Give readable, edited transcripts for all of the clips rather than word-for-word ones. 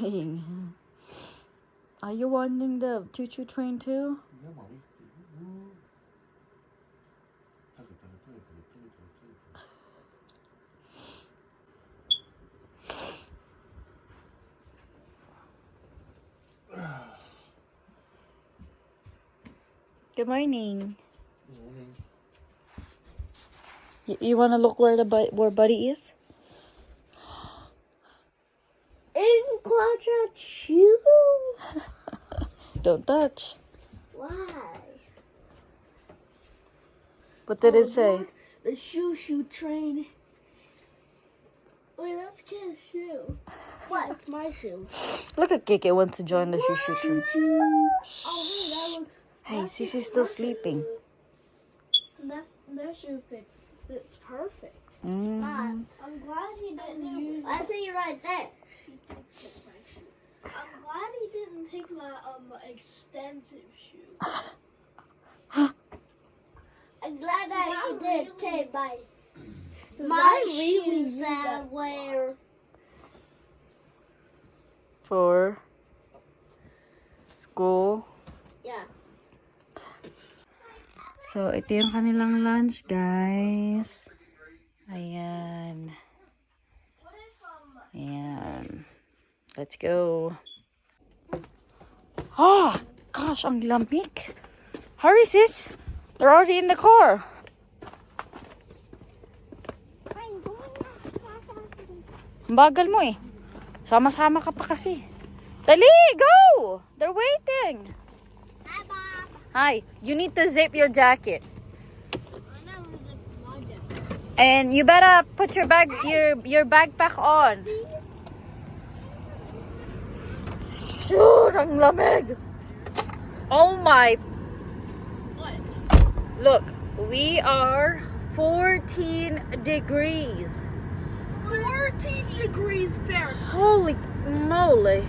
doing? Are you wanting the choo-choo train too? Yeah, mommy. Good morning. You want to look where where Buddy is? And quadra shoe? Don't touch. Why? What did it say? Lord, the shoo train. Wait, let's get a shoe. What? It's my shoe. Look at Kike wants to join the shoo-shoo train. Oh, wait, that looks... Hey, Sisi's still sleeping. That shoe fits perfect. Mm. Mom, I'm glad you didn't use... I'll tell you right there. He did take my shoe. I'm glad he didn't take my expensive shoe. I'm glad that he did take my shoes that I wear. For school. Yeah. So, ito yung kanilang lunch, guys. Ayan. Ayan. Let's go. Oh, gosh, ang lamig. Hurry, sis. They're already in the car. Ang bagal mo eh. Sama-sama ka pa kasi. Dali, go! They're waiting. Hi, Bob. Hi, you need to zip your jacket. I never zipped my jacket. And you better put your backpack on. Shoot, ang lamig. Oh my. What? Look, we are 14 degrees. 14 degrees Fahrenheit. Holy moly.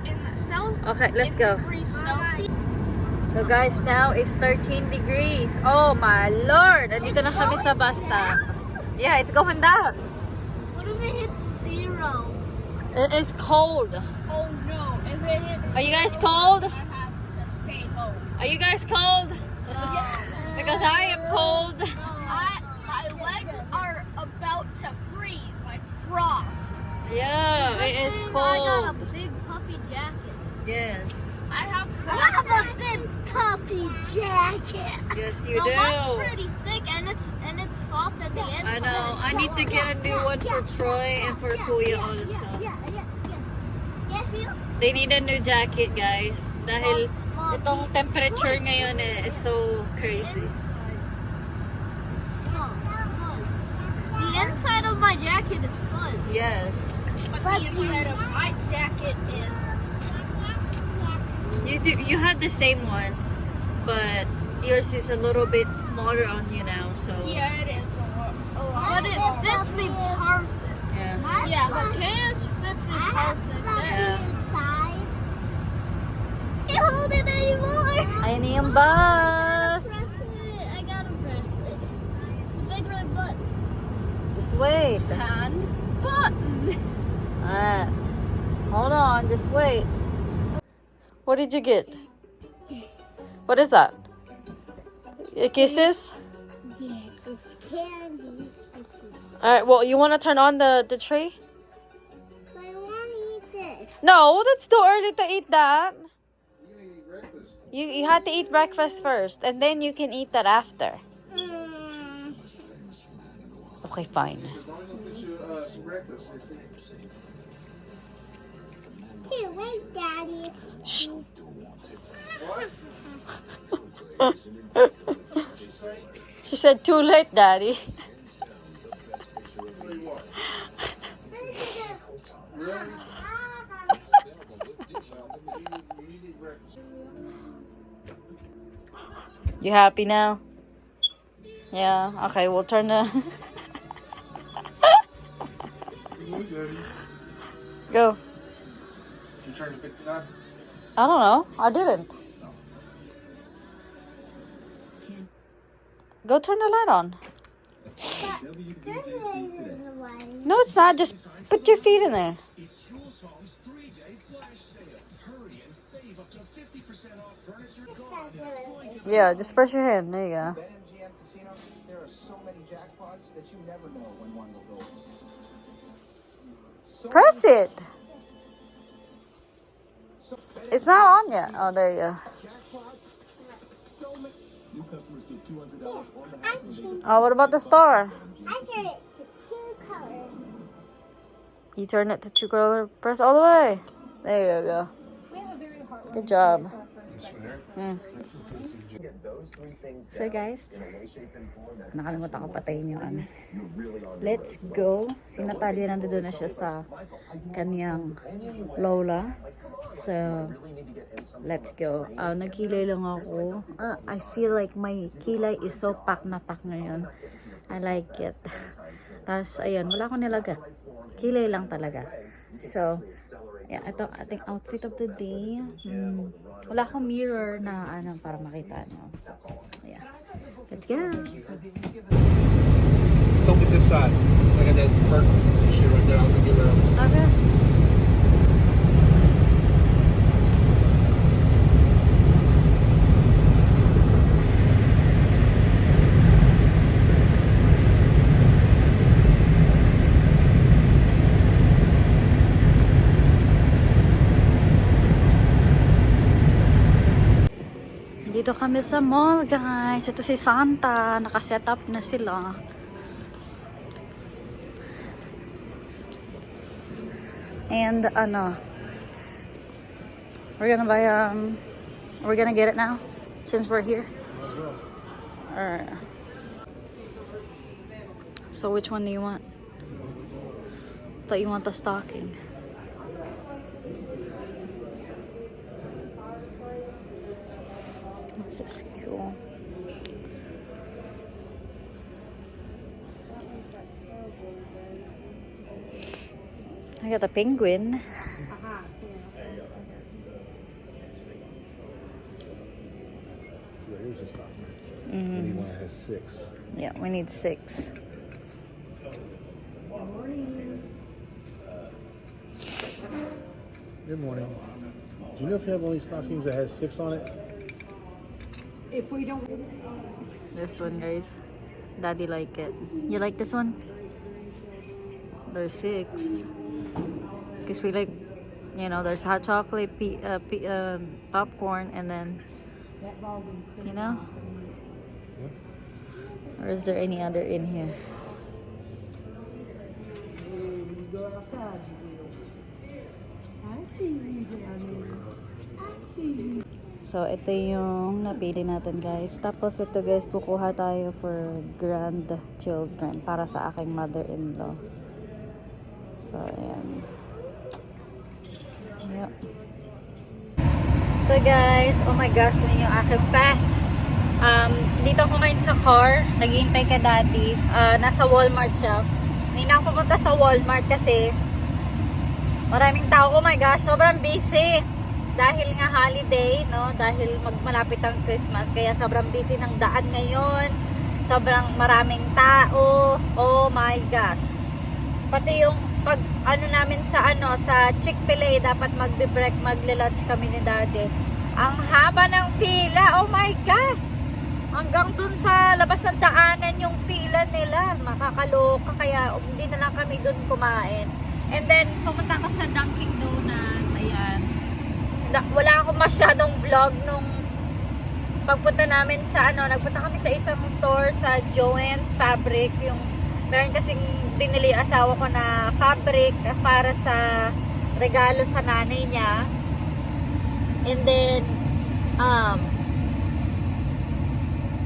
In the Celsius. Okay, let's go. Celsius. So guys, now it's 13 degrees. Oh my lord. Andito na kami sa Basta. Yeah, it's going down. What if it hits 0? It is cold. Oh no! If it hits Are you guys 0, cold? I have to stay home. Are you guys cold? Because I am cold. My legs are about to freeze like frost. Yeah, it is I got a cold. big puffy jacket. Yes. I have a big puffy jacket. Yes, you The one's do. pretty thick and it's soft at the I inside. know. I need to get a new one for Troy and for Kuya also. Yes, you? They need a new jacket, guys. Dahil itong temperature ngayon is so crazy. The inside of my jacket is fuzz. Yes. But the inside of my jacket is... You had the same one, but yours is a little bit smaller on you now, so Yeah, it is. But it fits me perfect. yeah. Yeah, but Kaya's fits me perfect. Yeah. Can't hold it anymore. Ayun na yung bus. I gotta press it. It's a big red button. Just wait. And button. Alright. Hold on, just wait. What did you get? What is that? Kisses? Yeah, it's candy. Alright, well, you want to turn on the tray? I want to eat this. No, that's too early to eat that. You have to eat breakfast first, and then you can eat that after. Okay, fine. Here, wait, Daddy. Shh. She said, too late, Daddy. You happy now? Yeah, okay, we'll turn the... Go. You trying to fix that? I don't know. I didn't. Go turn the light on. No, it's not. Just put your feet in there. Yeah, just press your hand. There you go. BetMGM Casino, there are so many jackpots that you never know when one will go. Press it. It's not on yet. Oh, there you go. New customers get $200 on the house when they Oh, what about the star? I turned it to 2 colors. You turn it to 2 color. Press all the way. There you go. Good job. Mm. Get those three things So guys, in a way, shape, and form that's nakalimutan ko patayin yung ano. you're really on the Let's go. Si Natalia nandun na siya sa kanyang lola. So, let's go. Nagkilay lang ako. I feel like my kilay is so pack na pack ngayon. I like it. Tapos, ayan, wala akong nilagat. Kilay lang talaga. So, yeah, ito ating outfit of the day. Wala akong mirror na ano para makita nyo. Yeah. Let's go. Stop with this side. Like I did. Perfect. She right there. I'll give her a... Okay. Dito kami sa mall, guys. Ito si Santa. Nakaset up na sila. And we're gonna buy we're gonna get it now since we're here. Alright. So which one do you want? Thought you want the stocking. This is cool. I got the penguin. Here's your stock. Only one has 6. Yeah, we need 6. Good morning. Do you know if you have only stockings that has 6 on it? This one, guys. Daddy like it. You like this one? There's 6. Because we like, you know, there's hot chocolate, popcorn, and then, you know? Or is there any other in here? So, ito yung napili natin, guys. Tapos, ito, guys, kukuha tayo for grandchildren para sa aking mother-in-law. So, ayan. Yep. So, guys, oh my gosh, na yung aking fast. Dito ako ngayon sa car. Naghihintay ka daddy. Nasa Walmart siya. Hindi na ako pupunta sa Walmart kasi maraming tao. Oh my gosh, sobrang busy. Dahil nga holiday, no? Dahil malapit ang Christmas. Kaya sobrang busy ng daan ngayon. Sobrang maraming tao. Oh my gosh. Pati yung pag ano namin sa Chick-fil-A, dapat magbe-break, magle-lunch kami ni daddy. Ang haba ng pila. Oh my gosh. Hanggang dun sa labas ng daanan yung pila nila. Makakaloka. Kaya hindi na lang kami dun kumain. And then, pumunta ka sa Dunkin Donut. Ayan. Wala akong masyadong vlog nung pagpunta namin sa nagpunta kami sa isang store sa Joann's Fabric. Yung meron kasing binili asawa ko na fabric para sa regalo sa nanay niya. And then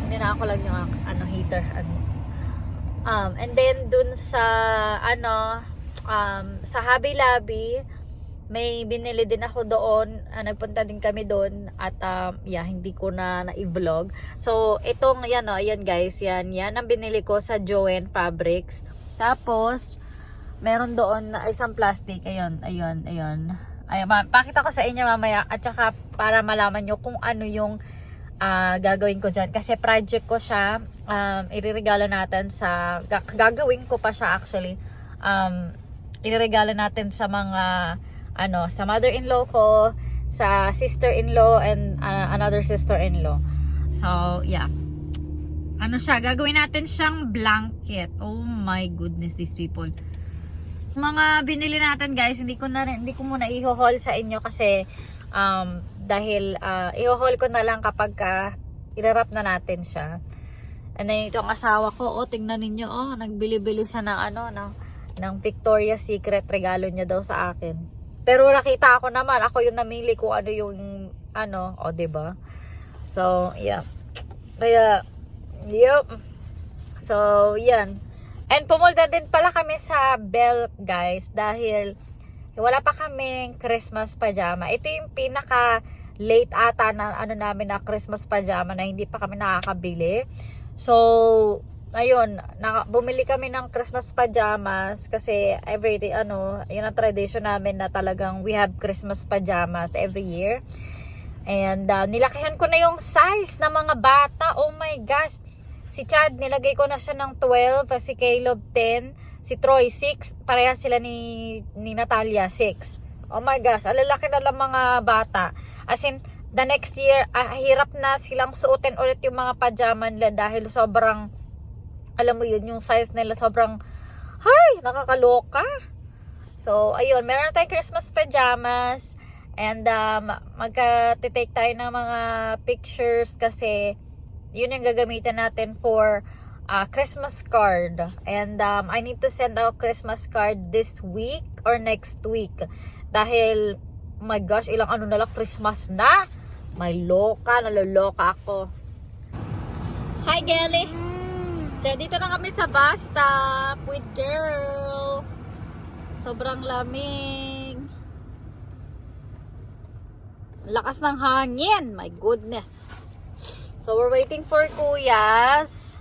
hindi na ako lang yung heater. And then dun sa sa Hobby Lobby, may binili din ako doon. Nagpunta din kami doon at hindi ko na i-vlog. So itong ayan guys, yan ang binili ko sa Joann Fabrics. Tapos meron doon na isang plastic. Ayun. Pakita ko sa inyo mamaya at saka para malaman nyo kung ano yung gagawin ko dyan. Kasi project ko siya. Iririgalo natin sa... Gagawin ko pa siya actually. Iririgalo natin sa mga... sa mother-in-law ko, sa sister-in-law, and another sister-in-law. So, yeah. Gagawin natin siyang blanket. Oh my goodness, these people. Mga binili natin, guys, hindi ko muna i-haul sa inyo kasi dahil i-haul ko na lang kapag i-wrap na natin siya. And then ito ang asawa ko, tingnan niyo, nagbili-bili siya ng Victoria's Secret, regalo niya daw sa akin. Pero nakita ako naman, ako yung namili kung ano yung diba? So, yeah. Kaya, yep. So, yan. And pumulda din pala kami sa Bell, guys, dahil wala pa kaming Christmas pajama. Ito yung pinaka late ata na namin na Christmas pajama na hindi pa kami nakakabili. So, ayun, bumili kami ng Christmas pajamas kasi every day, yun ang tradition namin na talagang we have Christmas pajamas every year. And nilakihan ko na yung size ng mga bata. Oh my gosh. Si Chad, nilagay ko na siya ng 12. Si Caleb, 10. Si Troy, 6. Pareha sila ni Natalia, 6. Oh my gosh, alalaki na lang mga bata. As in, the next year, hirap na silang suotin ulit yung mga pajama nila dahil sobrang, alam mo yun, yung size nila sobrang, nakakaloka. So, ayun, meron tayong Christmas pajamas. And, magka-take tayo ng mga pictures kasi yun yung gagamitin natin for Christmas card. And I need to send out Christmas card this week or next week. Dahil, oh my gosh, ilang na lang Christmas na. May naloloka ako. Hi, Gelly. So, dito na kami sa bus stop with girl. Sobrang lamig. Lakas ng hangin. My goodness. So, we're waiting for Kuyas.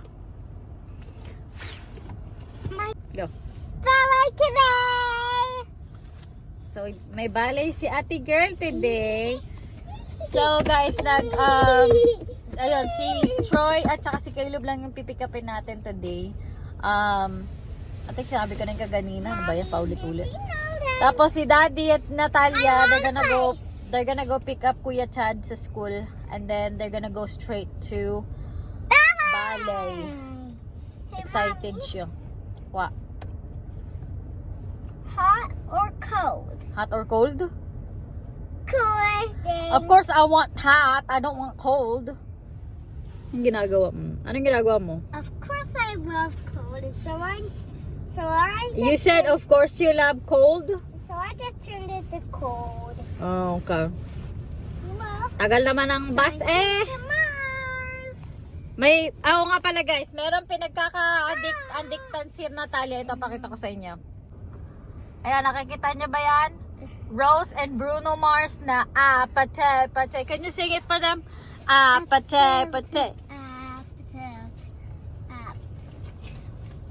Go. Ballet today! So, may ballet si ate girl today. So, guys, ayun, si Troy at saka si Caleb lang yung pipick upin natin today. I think sinabi ko na yung kaganina. Ano ba yan? Paulit-ulit. Tapos si Daddy at Natalia, they're gonna go pick up Kuya Chad sa school. And then they're gonna go straight to ballet. Excited siya. What? Hot or cold? Hot or cold? Cold. Of course, I want hot. I don't want cold. Anong ginagawa mo? Anong ginagawa mo? Of course I love cold. You said of course you love cold? So I just turned it to cold. Oh, okay. Love Tagal naman ng bus eh. to Mars. Nga pala guys, meron pinagkaka-addictan si Natalia. Ito, pakita ko sa inyo. Ayan, nakikita nyo ba yan? Rose and Bruno Mars na pate, pate. Can you sing it for them? Pate, pate.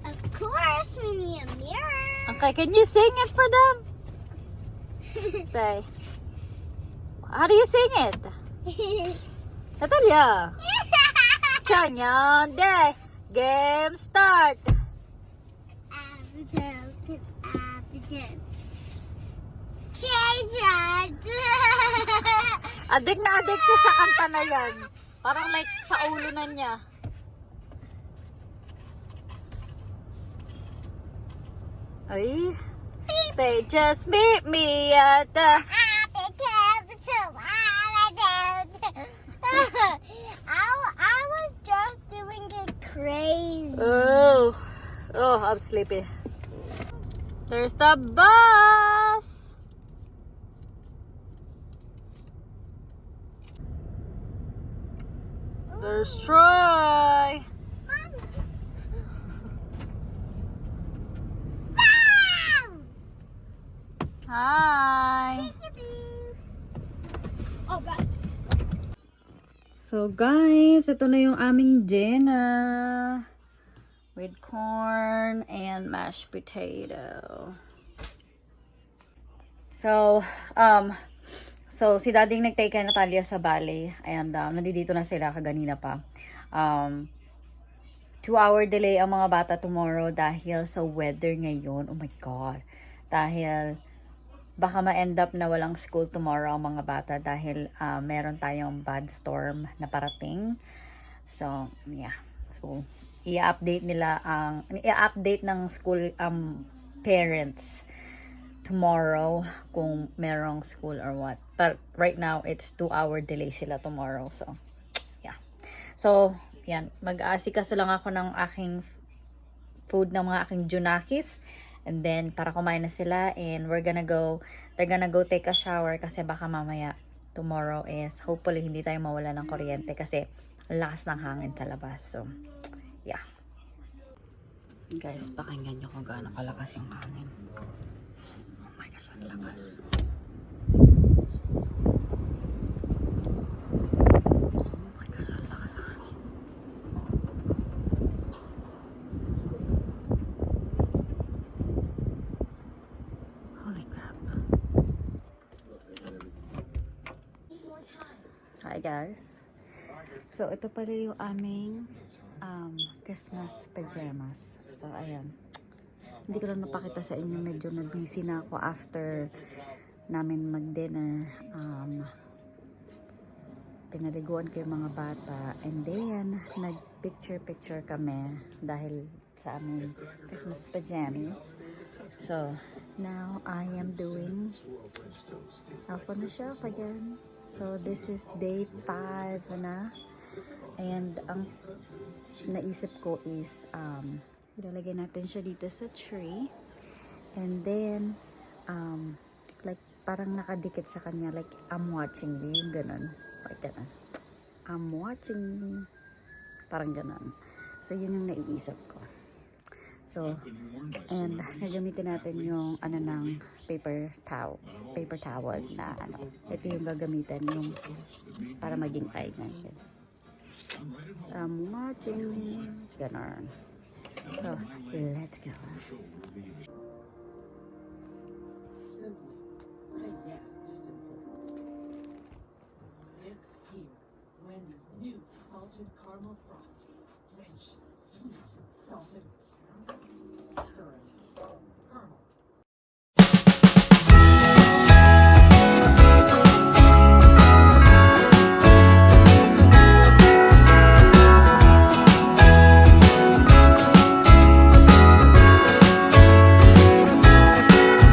Of course, we need a mirror. Okay, can you sing it for them? Say. How do you sing it? Natalia. Chanyan day. Game start. Adik na adik siya sa kanta na yan. Parang like sa ulo na niya. Ay. Say, just meet me at the... I was just doing it crazy. Oh, I'm sleepy. There's the bus. There's Troy. Hi. Oh, God. So guys, ito na yung aming dinner with corn and mashed potato. So So, si Daddy nag-take kay Natalia sa ballet. And nandito na sila kaganina pa. 2-hour delay ang mga bata tomorrow dahil sa weather ngayon. Oh my God. Dahil baka ma-end up na walang school tomorrow ang mga bata dahil meron tayong bad storm na parating. So, yeah. So, i-update ng school parents tomorrow kung merong school or what. But right now, it's 2-hour delay sila tomorrow. So, yeah. So, yan. Mag-aasikaso lang ako ng aking food ng mga aking junakis. And then, para kumain na sila. And they're gonna go take a shower kasi baka mamaya, tomorrow is, hopefully, hindi tayo mawala ng kuryente kasi lakas ng hangin sa labas. So, yeah. Guys, pakinggan nyo kung gaano kalakas yung hangin. Oh my gosh, ang lakas. Oh my God, ang lakas ng hangin. Holy crap. Hi guys. So, ito pala yung aming Christmas pajamas. So, ayan. Hindi ko lang napakita sa inyo. Medyo na-busy na ako after namin mag-dinner. Pinaliguan ko yung mga bata. And then, nag-picture-picture kami dahil sa aming Christmas pajamas. So, now I am doing up on the shelf again. So, this is day 5 na. And, ang naisip ko is, ilalagay natin siya dito sa tree. And then, like, parang nakadikit sa kanya. Like, I'm watching you. Yung ganun. Like, ganun. I'm watching you. Parang ganun. So, yun yung naiisip ko. So, and nagamitin natin yung ng paper towel na ito yung gagamitin yung para maging eye natin. I'm watching ganon. So, let's go. Simply say yes to simple. It's here. Wendy's new salted caramel frosty. Rich, sweet, salted caramel. Caramel.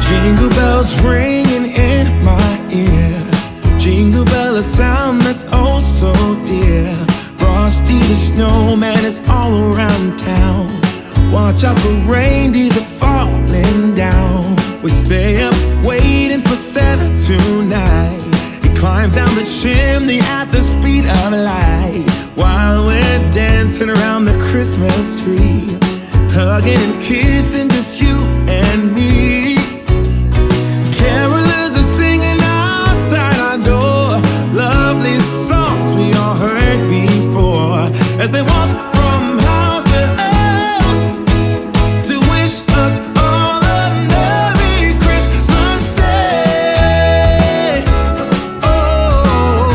Jingle bells ringing in my ear. Jingle bell, a sound that's oh so dear. Frosty the snowman is all around town. Watch out for reindeers are falling down. We stay up waiting for Santa tonight. He climbs down the chimney at the speed of light while we're dancing around the Christmas tree, hugging and kissing just you and me. Carolers are singing outside our door, lovely songs we all heard before, as they walk from house to house to wish us all a Merry Christmas Day. Oh,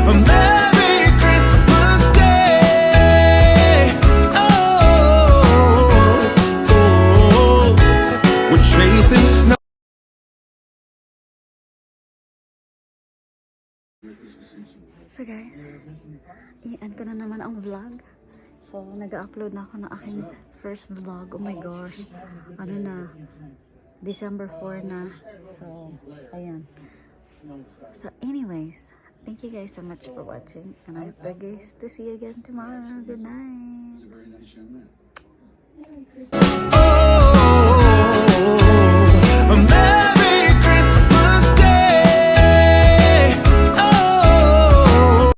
a Merry Christmas Day. Oh, we're chasing snow. So guys, i-end ko na naman ang vlog. So, nag-upload na ako ng aking first vlog. Oh my gosh. Ano na, December 4 na. So, ayan. So, anyways, thank you guys so much for watching. And I hope guys to see you again tomorrow. Good night. Oh,